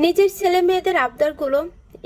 নিজের ছেলে মেয়েদের আবদারগুলো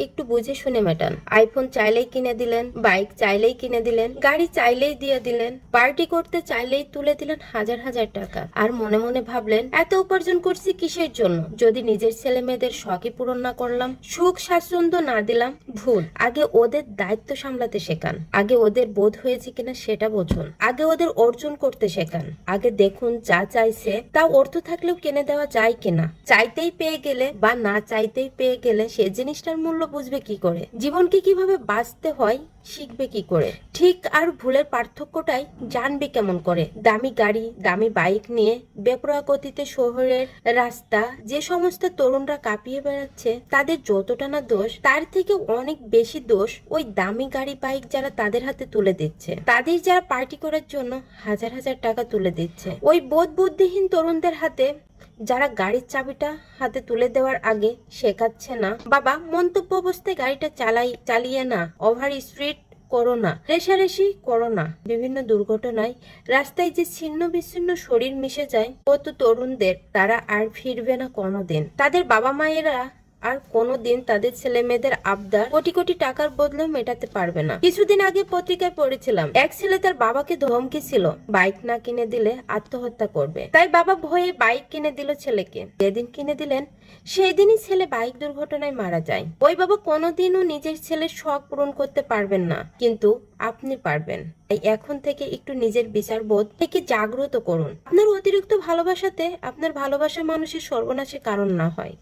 একটু বুঝে শুনে মেটান। আইফোন চাইলেই কিনে দিলেন, বাইক চাইলেই কিনে দিলেন, গাড়ি চাইলেই দিয়ে দিলেন, পার্টি করতে চাইলেই তুলে দিলেন হাজার হাজার টাকা। আর মনে মনে ভাবলেন, এত উপার্জন করছি কিসের জন্য, যদি নিজের ছেলে মেয়েদের শখই পূরণ না করলাম, সুখ স্বাচ্ছন্দ্য না দিলাম। ভুল। আগে ওদের দায়িত্ব সামলাতে শেখান, আগে ওদের বোধ হয়েছে কিনা সেটা বুঝুন, আগে ওদের অর্জন করতে শেখান। আগে দেখুন যা চাইছে তা অর্থ থাকলেও কিনে দেওয়া যায় কিনা। চাইতেই পেয়ে গেলে বা না চাইতেই পেয়ে গেলে সে জিনিসটার মূল্য বুঝবে কি করে, জীবনকে কিভাবে বাঁচতে হয় শিখবে কি করে, ঠিক আর ভুলের পার্থক্যটাই জানবে কেমন করে। দামি গাড়ি দামি বাইক নিয়ে বেপরোয়া গতিতে শহরের রাস্তা যে সমস্ত তরুণরা কাঁপিয়ে বেড়াচ্ছে, তাদের যতটা না দোষ তার থেকে অনেক বেশি দোষ ওই দামি গাড়ি বাইক যারা তাদের হাতে তুলে দিচ্ছে, তাদের যারা পার্টি করার জন্য হাজার হাজার টাকা তুলে দিচ্ছে, ওই বোধ বুদ্ধিহীন তরুণদের হাতে যারা গাড়ির চাবিটা হাতে তুলে দেওয়ার আগে শেখাচ্ছে না, বাবা মন্তব্য অবস্থায় গাড়িটা চালিয়ে না, ওভার স্পিড করো না, রেশারেশি করো না। বিভিন্ন দুর্ঘটনায় রাস্তায় যে ছিন্ন বিচ্ছিন্ন শরীর মিশে যায় কত তরুণদের, তারা আর ফিরবে না কোনোদিন। তাদের বাবা মায়েরা আর কোনোদিন তাদের ছেলে মেয়েদের আবদার কোটি কোটি টাকার বদলেও মেটাতে পারবে না। কিছুদিন আগে পত্রিকায় পড়েছিলাম, এক ছেলে তার বাবাকে ধমকি ছিল, বাইক না কিনে দিলে আত্মহত্যা করবে। তাই বাবা ভয়ে বাইক কিনে দিল ছেলেকে। যেদিন কিনে দিলেন সেই দিনই ছেলে বাইক দুর্ঘটনায় মারা যায়। ওই বাবা কোনোদিনও নিজের ছেলের শখ পূরণ করতে পারবেন না, কিন্তু আপনি পারবেন। তাই এখন থেকে একটু নিজের বিচার বোধ থেকে জাগ্রত করুন। আপনার অতিরিক্ত ভালোবাসাতে আপনার ভালোবাসা মানুষের সর্বনাশের কারণ না হয়।